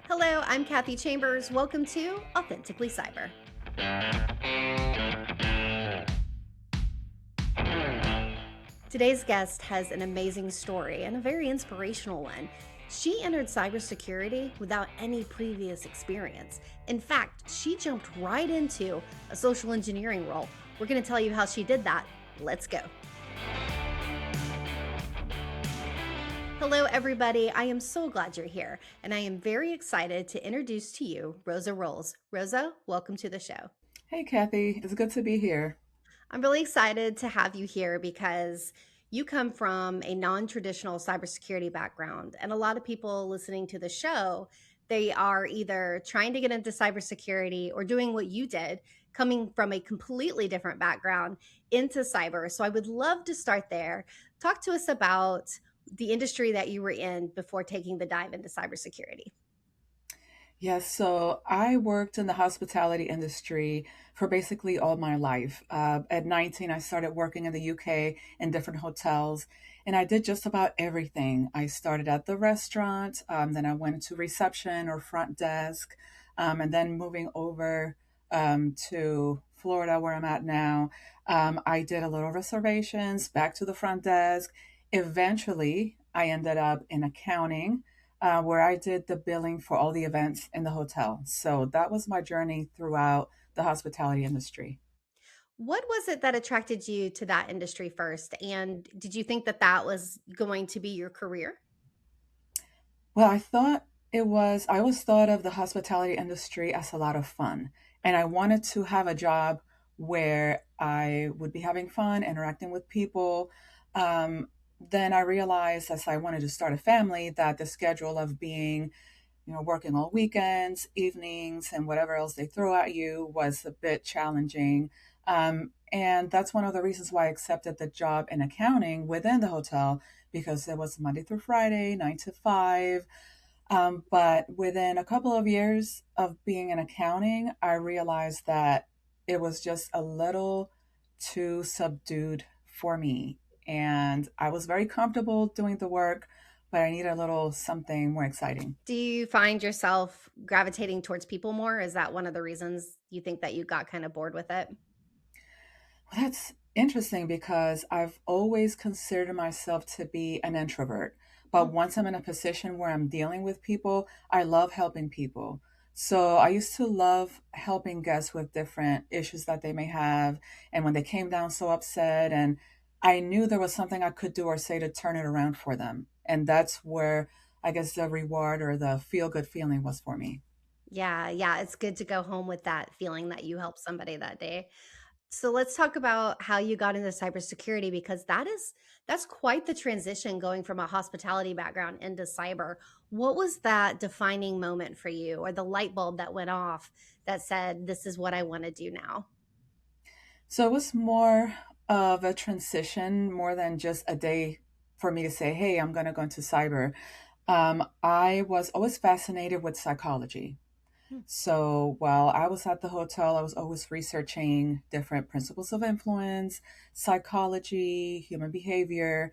Hello, I'm Kathy Chambers. Welcome to Authentically Cyber. Today's guest has an amazing story and a very inspirational one. She entered cybersecurity without any previous experience. In fact, she jumped right into a social engineering role. We're going to tell you how she did that. Let's go. Hello, everybody. I am so glad you're here, and I am very excited to introduce to you Rosa Rowles. Rosa, welcome to the show. Hey, Kathy. It's good to be here. I'm really excited to have you here because you come from a non-traditional cybersecurity background. And a lot of people listening to the show, they are either trying to get into cybersecurity or doing what you did, coming from a completely different background into cyber. So I would love to start there. Talk to us about the industry that you were in before taking the dive into cybersecurity. Yes, so I worked in the hospitality industry for basically all my life. At 19, I started working in the UK in different hotels, and I did just about everything. I started at the restaurant, then I went to reception or front desk, and then moving over to Florida, where I'm at now. I did a little reservations, back to the front desk. Eventually, I ended up in accounting where I did the billing for all the events in the hotel. So that was my journey throughout the hospitality industry. What was it that attracted you to that industry first? And did you think that that was going to be your career? Well, I always thought of the hospitality industry as a lot of fun. And I wanted to have a job where I would be having fun, interacting with people. Then I realized as I wanted to start a family that the schedule of being working all weekends, evenings, and whatever else they throw at you was a bit challenging. And that's one of the reasons why I accepted the job in accounting within the hotel because it was Monday through Friday, 9 to 5. But within a couple of years of being in accounting, I realized that it was just a little too subdued for me. And I was very comfortable doing the work, but I needed a little something more exciting. Do you find yourself gravitating towards people more? Is that one of the reasons you think that you got kind of bored with it? Well, that's interesting because I've always considered myself to be an introvert. But Mm. once I'm in a position where I'm dealing with people, I love helping people. So I used to love helping guests with different issues that they may have. And when they came down so upset, and I knew there was something I could do or say to turn it around for them. And that's where I guess the reward or the feel good feeling was for me. Yeah, it's good to go home with that feeling that you helped somebody that day. So let's talk about how you got into cybersecurity because that's quite the transition going from a hospitality background into cyber. What was that defining moment for you or the light bulb that went off that said this is what I want to do now? So it was more of a transition more than just a day for me to say, hey, I'm going to go into cyber. I was always fascinated with psychology. Hmm. So while I was at the hotel, I was always researching different principles of influence, psychology, human behavior.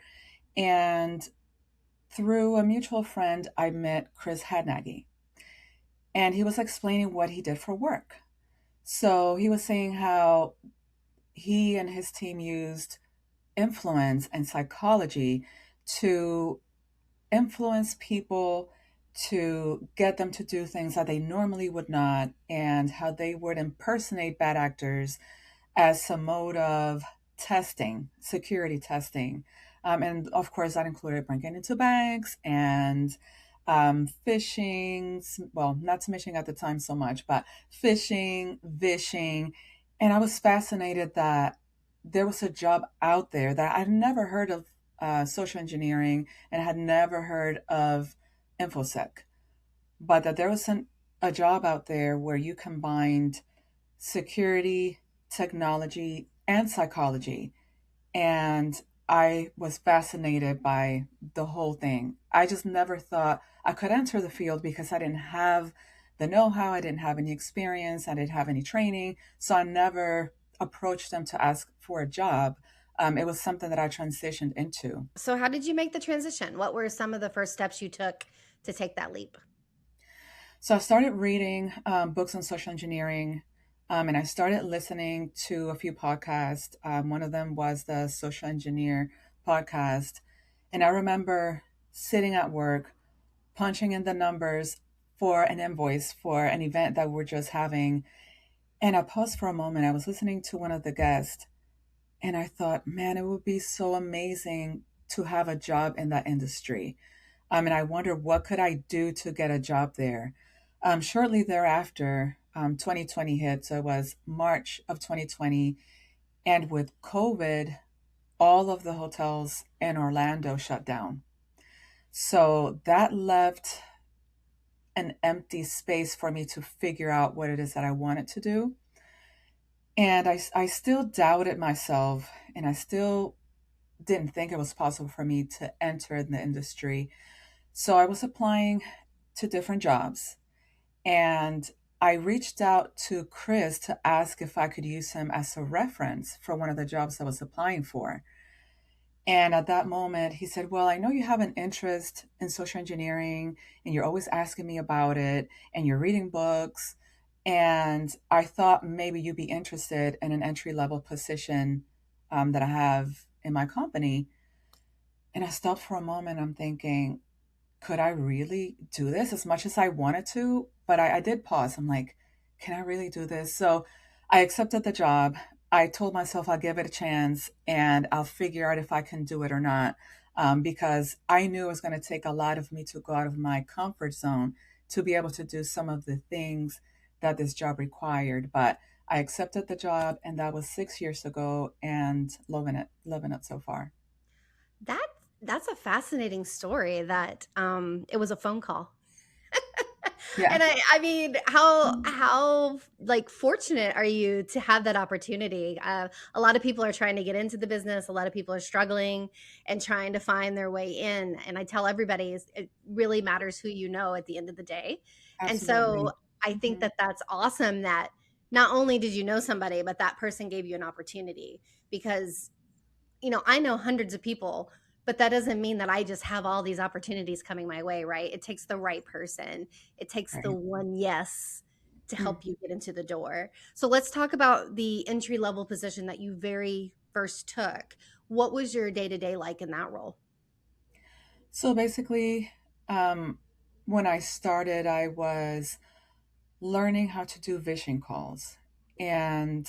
And through a mutual friend, I met Chris Hadnagy. And he was explaining what he did for work. So he was saying how he and his team used influence and psychology to influence people to get them to do things that they normally would not, and how they would impersonate bad actors as a mode of testing, security testing. And of course, that included breaking into banks and phishing. Well, not smishing at the time so much, but phishing, vishing. And I was fascinated that there was a job out there that I'd never heard of social engineering and had never heard of infosec, but that there was a job out there where you combined security, technology, and psychology. And I was fascinated by the whole thing. I just never thought I could enter the field because I didn't have the know how, I didn't have any experience, I didn't have any training. So I never approached them to ask for a job. It was something that I transitioned into. So, how did you make the transition? What were some of the first steps you took to take that leap? So I started reading books on social engineering, and I started listening to a few podcasts. One of them was the Social Engineer podcast. And I remember sitting at work, punching in the numbers for an invoice for an event that we're just having. And I paused for a moment. I was listening to one of the guests, and I thought, man, it would be so amazing to have a job in that industry. And I wonder what could I do to get a job there. Shortly thereafter, 2020 hit. So it was March of 2020. And with COVID, all of the hotels in Orlando shut down. So that left an empty space for me to figure out what it is that I wanted to do. And I still doubted myself, and I still didn't think it was possible for me to enter the industry. So I was applying to different jobs, and I reached out to Chris to ask if I could use him as a reference for one of the jobs I was applying for. And at that moment, he said, well, I know you have an interest in social engineering and you're always asking me about it and you're reading books. And I thought maybe you'd be interested in an entry level position that I have in my company. And I stopped for a moment. I'm thinking, could I really do this as much as I wanted to? But I did pause. I'm like, can I really do this? So I accepted the job. I told myself I'll give it a chance and I'll figure out if I can do it or not. Because I knew it was going to take a lot of me to go out of my comfort zone to be able to do some of the things that this job required. But I accepted the job, and that was 6 years ago, and loving it so far. That that's a fascinating story that it was a phone call. Yeah. And I mean, how like fortunate are you to have that opportunity? A lot of people are trying to get into the business. A lot of people are struggling and trying to find their way in. And I tell everybody, it really matters who you know at the end of the day. And so Absolutely. I think that that's awesome that not only did you know somebody, but that person gave you an opportunity because I know hundreds of people, but that doesn't mean that I just have all these opportunities coming my way, right? It takes the right person. It takes the Right. one yes to Mm. help you get into the door. So let's talk about the entry level position that you very first took. What was your day to day like in that role? So basically, um, when I started, I was learning how to do vision calls. And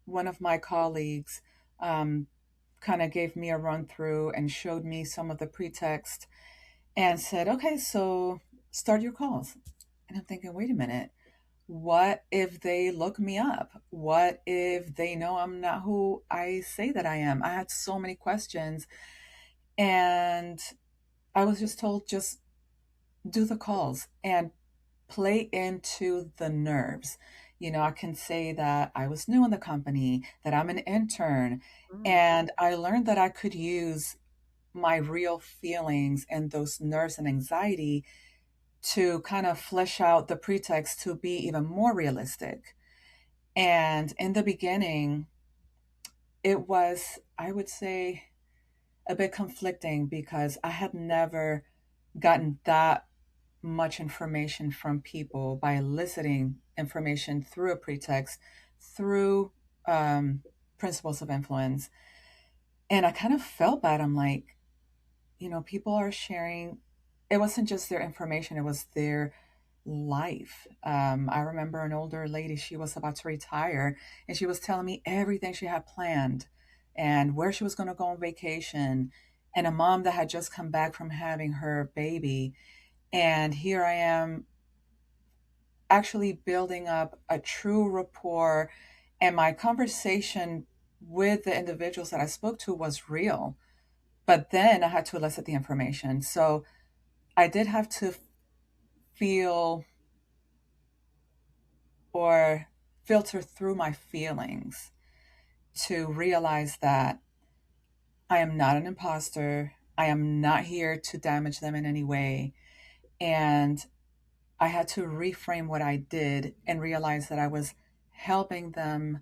one of my colleagues kind of gave me a run through and showed me some of the pretext and said, okay, so start your calls. And I'm thinking, wait a minute. What if they look me up? What if they know I'm not who I say that I am? I had so many questions, and I was just told, just do the calls and play into the nerves. I can say that I was new in the company, that I'm an intern, Mm. and I learned that I could use my real feelings and those nerves and anxiety to kind of flesh out the pretext to be even more realistic. And in the beginning, it was, I would say, a bit conflicting because I had never gotten that much information from people by eliciting information through a pretext, through um, principles of influence. And I kind of felt bad. I'm like, people are sharing, it wasn't just their information, it was their life. I remember an older lady, she was about to retire, and she was telling me everything she had planned and where she was going to go on vacation, and a mom that had just come back from having her baby. And here I am actually building up a true rapport. And my conversation with the individuals that I spoke to was real. But then I had to elicit the information. So I did have to feel or filter through my feelings to realize that I am not an imposter. I am not here to damage them in any way. And I had to reframe what I did and realize that I was helping them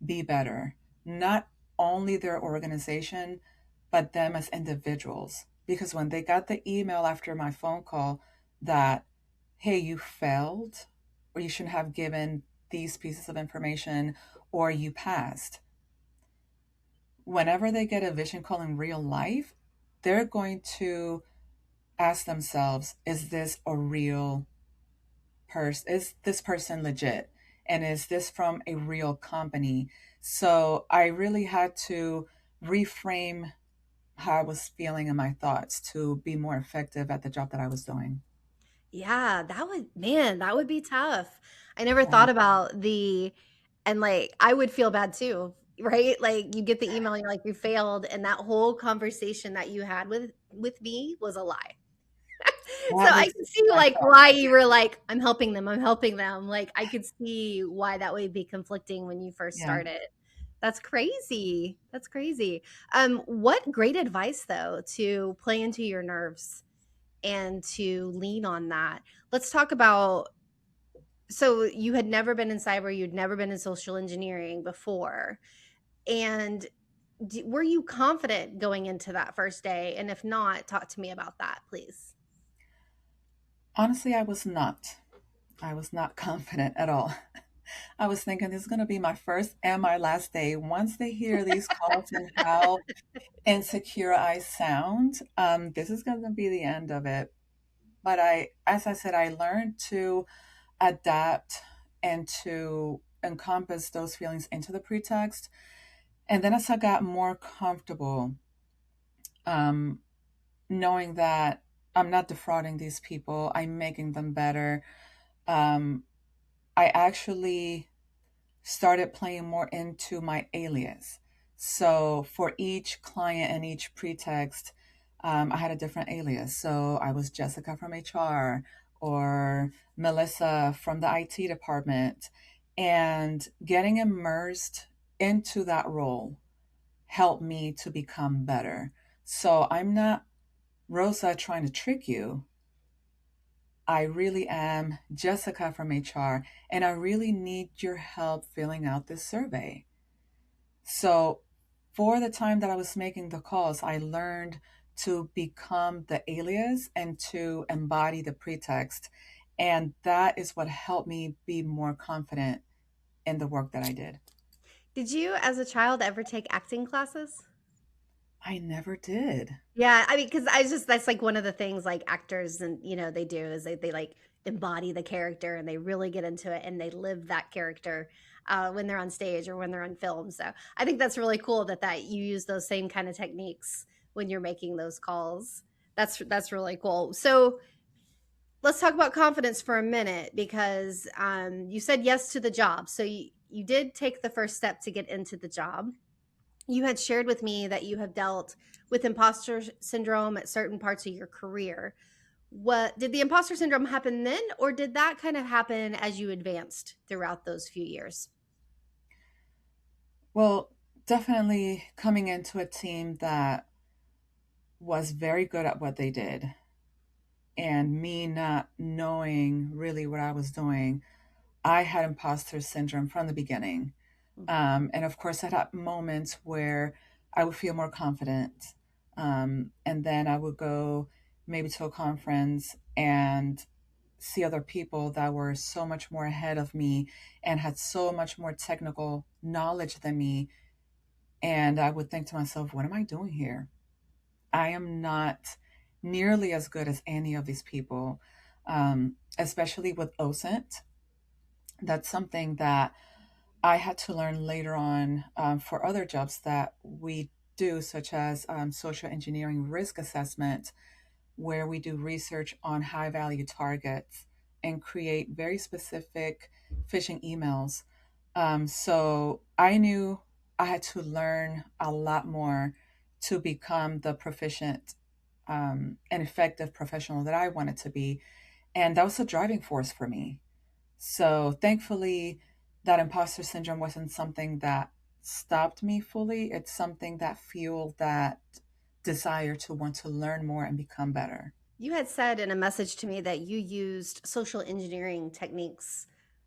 be better, not only their organization, but them as individuals. Because when they got the email after my phone call that, hey, you failed, or you shouldn't have given these pieces of information, or you passed, whenever they get a vision call in real life, they're going to ask themselves, is this a real person? Is this person legit? And is this from a real company? So I really had to reframe how I was feeling and my thoughts to be more effective at the job that I was doing. Yeah, that would man, that would be tough. I never thought Right. about the and, like, I would feel bad too, right? Like, you get the email, and you're like, "You failed," and that whole conversation that you had with me was a lie. So, That I was could see, my like, thought. why you were like, "I'm helping them, I'm helping them." Like, I could see why that would be conflicting when you first Yeah. started. That's crazy. That's crazy. What great advice, though, to play into your nerves and to lean on that. Let's talk about so you had never been in cyber, you'd never been in social engineering before. And were you confident going into that first day? And if not, talk to me about that, please. Honestly, I was not. I was not confident at all. I was thinking this is going to be my first and my last day. Once they hear these calls and how insecure I sound, this is going to be the end of it. But as I said, I learned to adapt and to encompass those feelings into the pretext. And then as I got more comfortable, um, knowing that I'm not defrauding these people, I'm making them better, um, I actually started playing more into my alias. So for each client and each pretext, I had a different alias. So I was Jessica from HR or Melissa from the IT department. And getting immersed into that role helped me to become better. So I'm not Rosa trying to trick you. I really am Jessica from HR, and I really need your help filling out this survey. So, for the time that I was making the calls, I learned to become the alias and to embody the pretext. And that is what helped me be more confident in the work that I did. Did you, as a child, ever take acting classes? I never did. Yeah, I mean, because I just that's like one of the things like actors and they do is they like embody the character and they really get into it and they live that character when they're on stage or when they're on film. So I think that's really cool that you use those same kind of techniques when you're making those calls. That's really cool. So let's talk about confidence for a minute because you said yes to the job. So you did take the first step to get into the job. You had shared with me that you have dealt with imposter syndrome at certain parts of your career. What did the imposter syndrome happen then, or did that kind of happen as you advanced throughout those few years? Well, definitely coming into a team that was very good at what they did and me not knowing really what I was doing, I had imposter syndrome from the beginning. And of course, I had moments where I would feel more confident. And then I would go maybe to a conference and see other people that were so much more ahead of me and had so much more technical knowledge than me. And I would think to myself, what am I doing here? I am not nearly as good as any of these people, especially with OSINT. That's something that I had to learn later on for other jobs that we do, such as social engineering risk assessment, where we do research on high value targets and create very specific phishing emails. So I knew I had to learn a lot more to become the proficient and effective professional that I wanted to be. And that was a driving force for me. So thankfully, that imposter syndrome wasn't something that stopped me fully. It's something that fueled that desire to want to learn more and become better. You had said in a message to me that you used social engineering techniques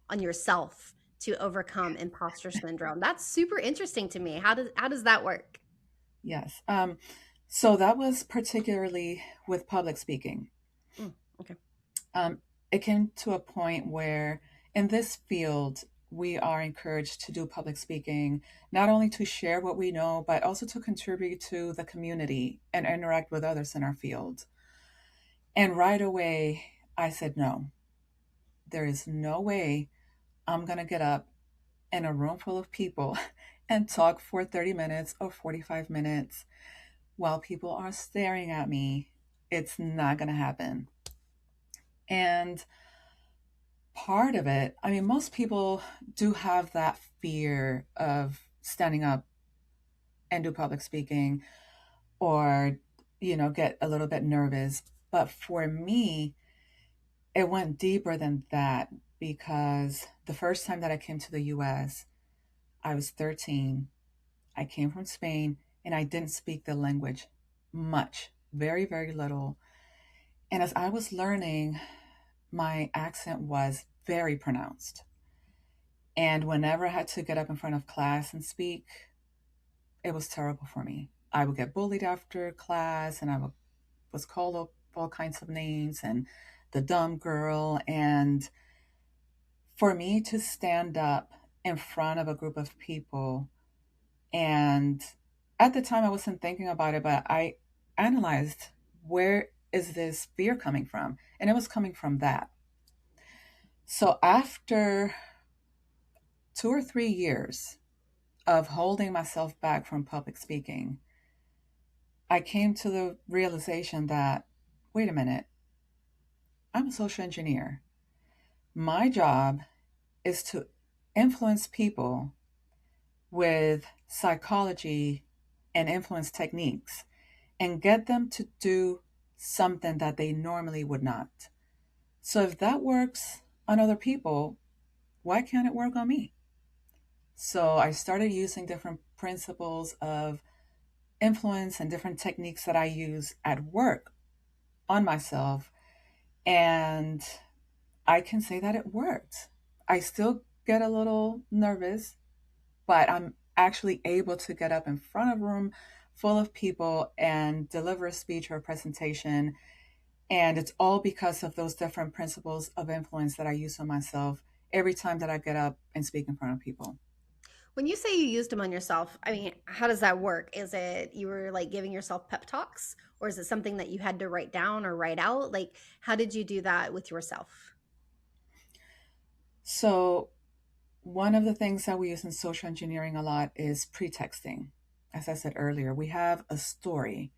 on yourself to overcome imposter syndrome. That's super interesting to me. How does that work? Yes. So that was particularly with public speaking. Mm, okay. Um, it came to a point where in this field, we are encouraged to do public speaking, not only to share what we know, but also to contribute to the community and interact with others in our field. And right away, I said, no, there is no way I'm going to get up in a room full of people and talk for 30 minutes or 45 minutes while people are staring at me. It's not going to happen. And part of it, I mean, most people do have that fear of standing up and do public speaking or, get a little bit nervous. But for me, it went deeper than that because the first time that I came to the US, I was 13. I came from Spain and I didn't speak the language much, very, very little. And as I was learning, my accent was very pronounced. And whenever I had to get up in front of class and speak, it was terrible for me. I would get bullied after class and was called all kinds of names and the dumb girl. And for me to stand up in front of a group of people, and at the time I wasn't thinking about it, but I analyzed, where is this fear coming from? And it was coming from that. So after 2 or 3 years of holding myself back from public speaking, I came to the realization that, wait a minute, I'm a social engineer. My job is to influence people with psychology and influence techniques and get them to do something that they normally would not. So if that works on other people, why can't it work on me? So I started using different principles of influence and different techniques that I use at work on myself. And I can say that it worked. I still get a little nervous, but I'm actually able to get up in front of a room full of people and deliver a speech or a presentation. And it's all because of those different principles of influence that I use on myself every time that I get up and speak in front of people. When you say you used them on yourself, I mean, how does that work? Is it you were like giving yourself pep talks, or is it something that you had to write down or write out? Like, how did you do that with yourself? So, one of the things that we use in social engineering a lot is pretexting. As I said earlier, we have a story.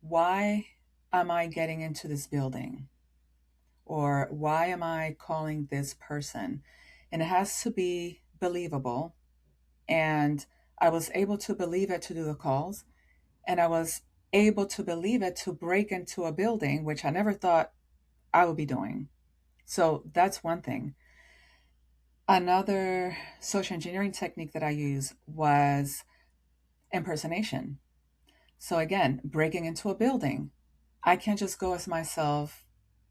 Why am I getting into this building? Or why am I calling this person? And it has to be believable. And I was able to believe it to do the calls. And I was able to believe it to break into a building, which I never thought I would be doing. So that's one thing. Another social engineering technique that I use was impersonation. So again, breaking into a building. I can't just go as myself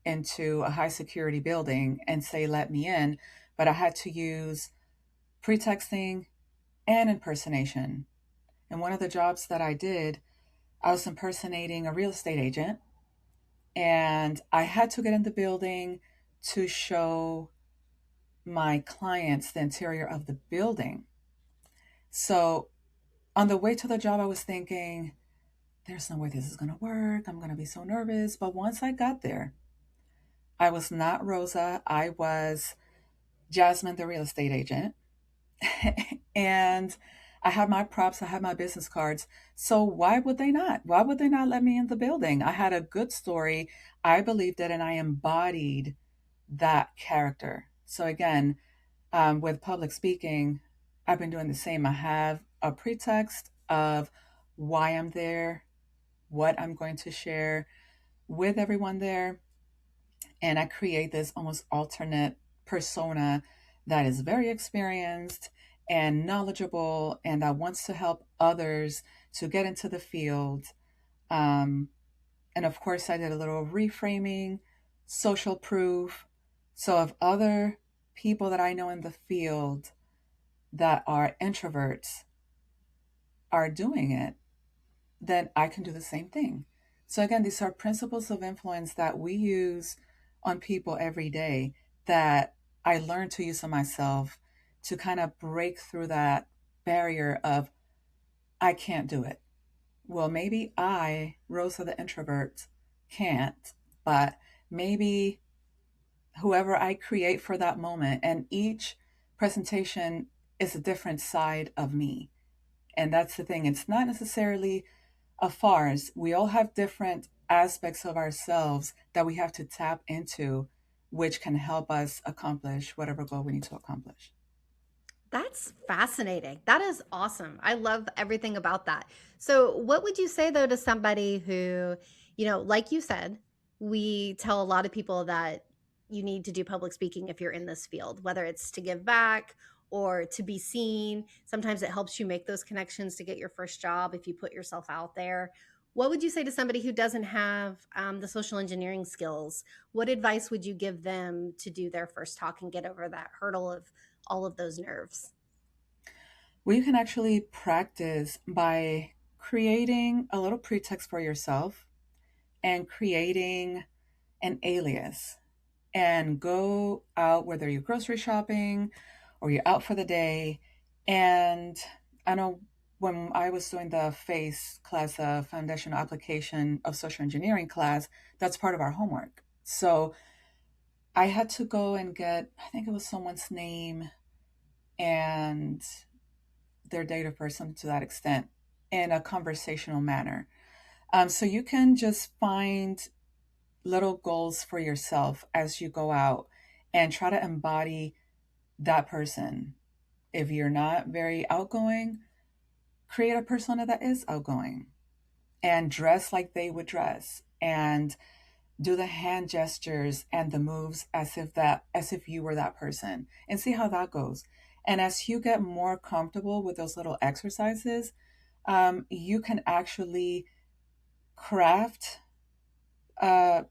into a high security building and say, let me in, but I had to use pretexting and impersonation. And one of the jobs that I did, I was impersonating a real estate agent, and I had to get in the building to show my clients the interior of the building. So on the way to the job, I was thinking, there's no way this is going to work. I'm going to be so nervous. But once I got there, I was not Rosa. I was Jasmine, the real estate agent. And I had my props, I had my business cards. So why would they not? Why would they not let me in the building? I had a good story. I believed it and I embodied that character. So again, with public speaking, I've been doing the same. I have a pretext of why I'm there, what I'm going to share with everyone there. And I create this almost alternate persona that is very experienced and knowledgeable and that wants to help others to get into the field. Um, and of course, I did a little reframing, social proof. So if other people that I know in the field that are introverts are doing it, then I can do the same thing. So, again, these are principles of influence that we use on people every day that I learned to use on myself to kind of break through that barrier of, I can't do it. Well, maybe I, Rosa the introvert, can't, but maybe whoever I create for that moment, and each presentation is a different side of me. And that's the thing. It's not necessarily a farce. We all have different aspects of ourselves that we have to tap into, which can help us accomplish whatever goal we need to accomplish. That's fascinating. That is awesome. I love everything about that. So, what would you say though to somebody who, like you said, we tell a lot of people that you need to do public speaking if you're in this field, whether it's to give back or to be seen. Sometimes it helps you make those connections to get your first job if you put yourself out there. What would you say to somebody who doesn't have the social engineering skills? What advice would you give them to do their first talk and get over that hurdle of all of those nerves? Well, you can actually practice by creating a little pretext for yourself and creating an alias and go out, whether you're grocery shopping or you're out for the day. And I know when I was doing the FACE class, Foundational Application of Social Engineering class, that's part of our homework. So I had to go and get, I think it was someone's name and their date of birth, something to that extent, in a conversational manner. So you can just find little goals for yourself as you go out and try to embody that person. If you're not very outgoing, create a persona that is outgoing and dress like they would dress and do the hand gestures and the moves as if you were that person and see how that goes. And as you get more comfortable with those little exercises, you can actually craft a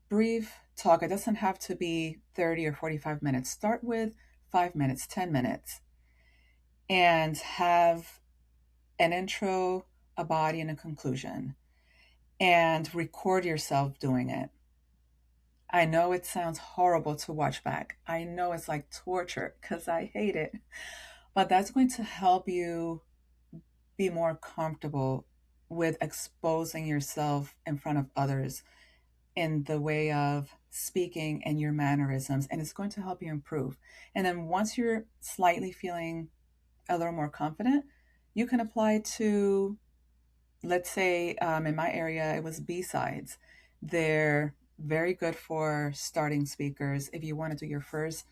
brief talk. It doesn't have to be 30 or 45 minutes. Start with 5 minutes, 10 minutes, and have an intro, a body, and a conclusion, and record yourself doing it. I know it sounds horrible to watch back. I know it's like torture because I hate it, but that's going to help you be more comfortable with exposing yourself in front of others in the way of speaking and your mannerisms, and it's going to help you improve. And then once you're slightly feeling a little more confident, you can apply to, let's say, in my area, it was B-sides. They're very good for starting speakers. If you want to do your first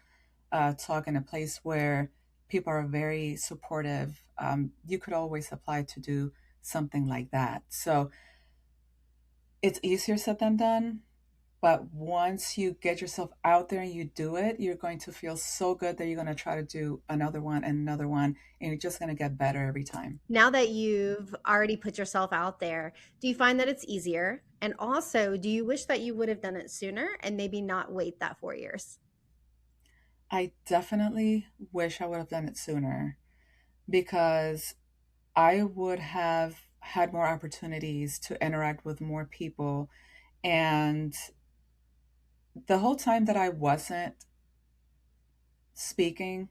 talk in a place where people are very supportive, you could always apply to do something like that. So it's easier said than done. But once you get yourself out there and you do it, you're going to feel so good that you're going to try to do another one and another one, and you're just going to get better every time. Now that you've already put yourself out there, do you find that it's easier? And also, do you wish that you would have done it sooner and maybe not wait that 4 years? I definitely wish I would have done it sooner because I would have had more opportunities to interact with more people. And the whole time that I wasn't speaking,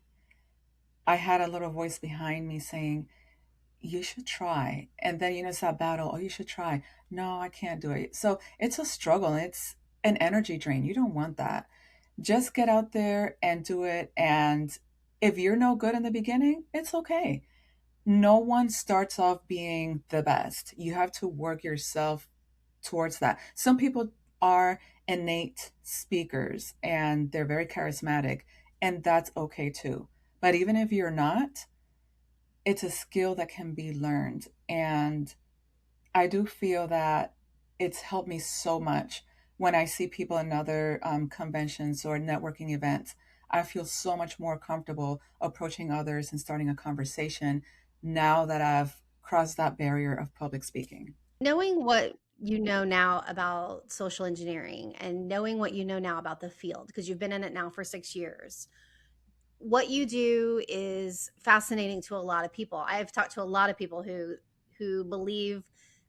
I had a little voice behind me saying, you should try. And then, it's that battle. Oh, you should try. No, I can't do it. So it's a struggle. It's an energy drain. You don't want that. Just get out there and do it. And if you're no good in the beginning, it's okay. No one starts off being the best. You have to work yourself towards that. Some people are innate speakers and they're very charismatic, and that's okay too. But even if you're not, it's a skill that can be learned. And I do feel that it's helped me so much when I see people in other conventions or networking events. I feel so much more comfortable approaching others and starting a conversation now that I've crossed that barrier of public speaking. Knowing what you know now about social engineering and knowing what you know now about the field, because you've been in it now for 6 years, what you do is fascinating to a lot of people. I've talked to a lot of people who believe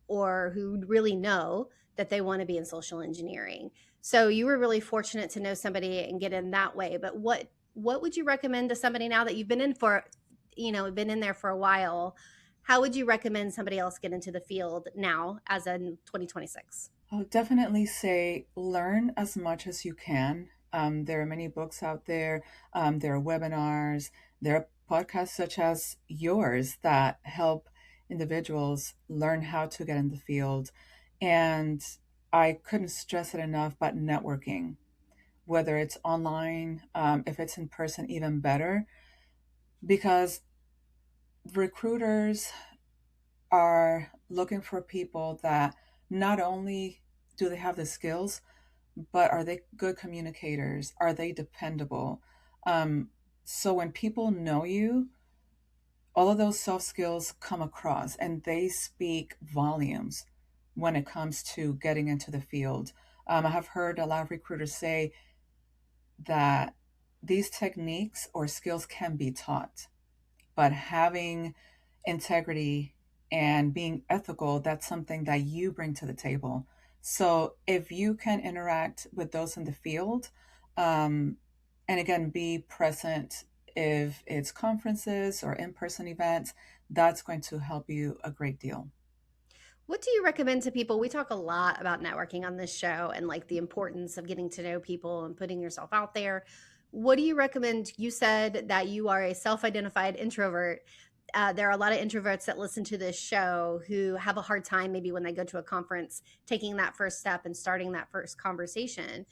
or who really know that they want to be in social engineering. So you were really fortunate to know somebody and get in that way. But what would you recommend to somebody now that you've been in for, been in there for a while? How would you recommend somebody else get into the field now as in 2026? I'll definitely say learn as much as you can. There are many books out there, there are webinars, there are podcasts such as yours that help individuals learn how to get in the field. And I couldn't stress it enough, but networking, whether it's online, if it's in person, even better, because recruiters are looking for people that not only do they have the skills, but are they good communicators? Are they dependable? Um, so when people know you, all of those soft skills come across and they speak volumes when it comes to getting into the field. I have heard a lot of recruiters say that these techniques or skills can be taught, but having integrity and being ethical, that's something that you bring to the table. So if you can interact with those in the field, um, and again, be present if it's conferences or in person events, that's going to help you a great deal. What do you recommend to people? We talk a lot about networking on this show and like the importance of getting to know people and putting yourself out there. What do you recommend? You said that you are a self identified introvert. There are a lot of introverts that listen to this show who have a hard time, maybe when they go to a conference, taking that first step and starting that first conversation.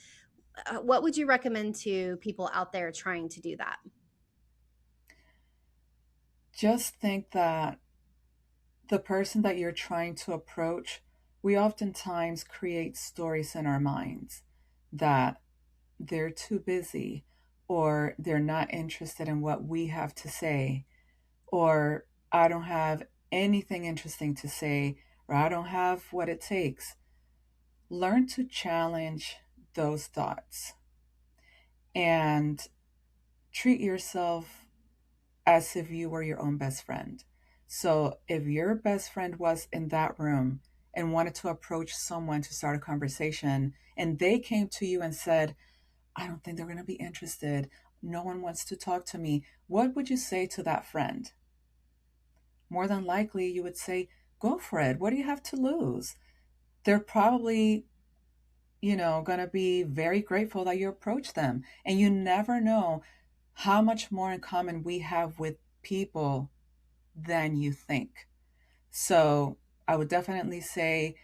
What would you recommend to people out there trying to do that? Just think that the person that you're trying to approach, we oftentimes create stories in our minds that they're too busy or they're not interested in what we have to say or I don't have anything interesting to say or I don't have what it takes. Learn to challenge those thoughts and treat yourself as if you were your own best friend. So if your best friend was in that room and wanted to approach someone to start a conversation and they came to you and said, I don't think they're going to be interested. No one wants to talk to me. What would you say to that friend? More than likely, you would say, go for it. What do you have to lose? They're probably, going to be very grateful that you approach them. And you never know how much more in common we have with people than you think. So I would definitely say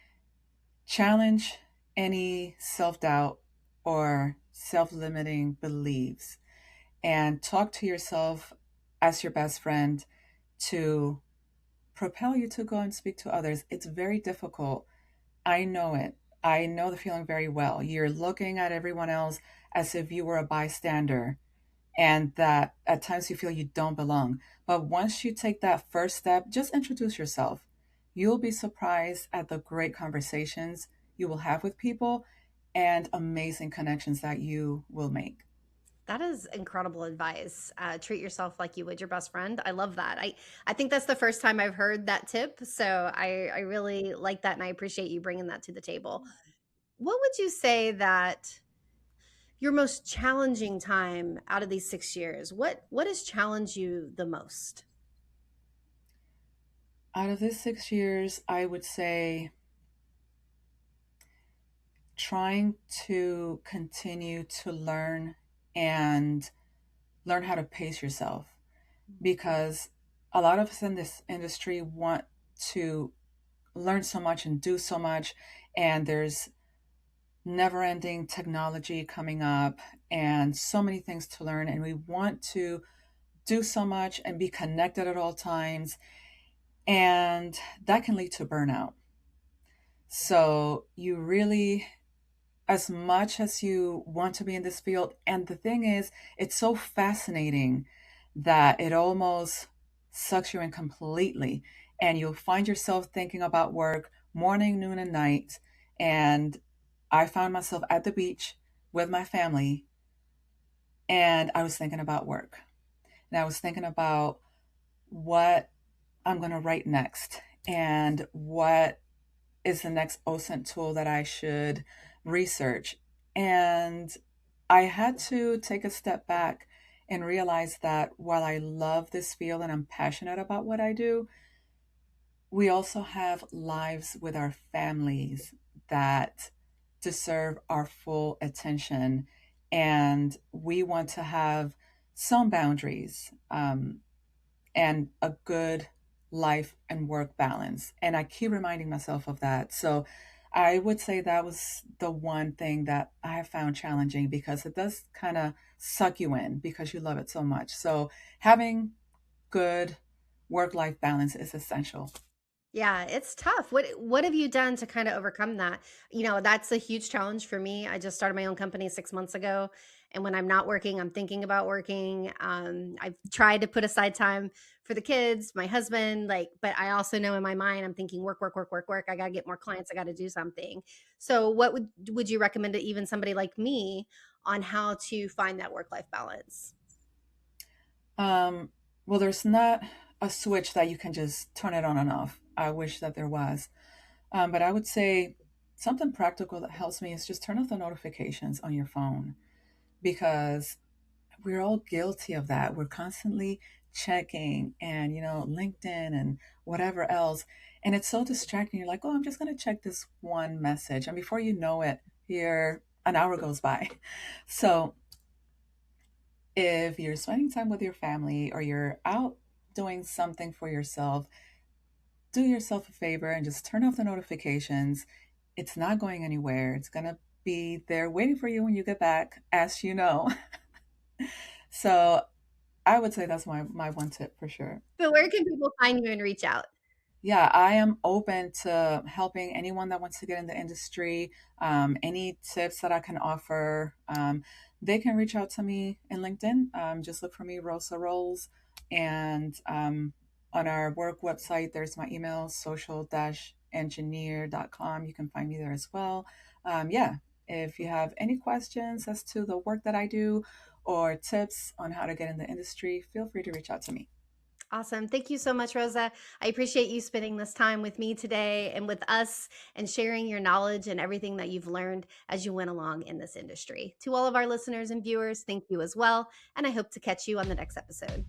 challenge any self doubt or self limiting beliefs and talk to yourself as your best friend to propel you to go and speak to others. It's very difficult. I know it. I know the feeling very well. You're looking at everyone else as if you were a bystander and that at times you feel you don't belong. But once you take that first step, just introduce yourself. You'll be surprised at the great conversations you will have with people and amazing connections that you will make. That is incredible advice. Treat yourself like you would your best friend. I love that. I think that's the first time I've heard that tip. So I really like that and I appreciate you bringing that to the table. What would you say that your most challenging time out of these 6 years? What has challenged you the most? Out of this 6 years, I would say trying to continue to learn and learn how to pace yourself because a lot of us in this industry want to learn so much and do so much, and there's never ending technology coming up and so many things to learn, and we want to do so much and be connected at all times, and that can lead to burnout. So you really, as much as you want to be in this field, and the thing is, it's so fascinating that it almost sucks you in completely. And you'll find yourself thinking about work morning, noon, and night. And I found myself at the beach with my family, and I was thinking about work. and I was thinking about what I'm going to write next and what is the next OSINT tool that I should research. And I had to take a step back and realize that while I love this field and I'm passionate about what I do, we also have lives with our families that deserve our full attention. And we want to have some boundaries and a good life and work balance. And I keep reminding myself of that. So I would say that was the one thing that I have found challenging because it does kind of suck you in because you love it so much. So having good work life balance is essential. Yeah, it's tough. What have you done to kind of overcome that? That's a huge challenge for me. I just started my own company 6 months ago, and when I'm not working, I'm thinking about working. I've tried to put aside time for the kids, my husband, like, but I also know in my mind I'm thinking work, work, work, work, work. I got to get more clients. I got to do something. So, what would you recommend to even somebody like me on how to find that work life balance? Um, well, there's not a switch that you can just turn it on and off. I wish that there was. But I would say something practical that helps me is just turn off the notifications on your phone because we're all guilty of that. We're constantly checking and, LinkedIn and whatever else. And it's so distracting. You're like, oh, I'm just going to check this one message. And before you know it, an hour goes by. So if you're spending time with your family or you're out doing something for yourself, do yourself a favor and just turn off the notifications. It's not going anywhere. It's going to be there waiting for you when you get back, as you know. So I would say that's my one tip for sure. So, where can people find you and reach out? Yeah, I am open to helping anyone that wants to get in the industry. Any tips that I can offer, they can reach out to me in LinkedIn. Just look for me, Rosa Rowles. And on our work website, there's my email, social-engineer.com. You can find me there as well. Yeah, if you have any questions as to the work that I do or tips on how to get in the industry, feel free to reach out to me. Awesome. Thank you so much, Rosa. I appreciate you spending this time with me today and with us and sharing your knowledge and everything that you've learned as you went along in this industry. To all of our listeners and viewers, thank you as well. And I hope to catch you on the next episode.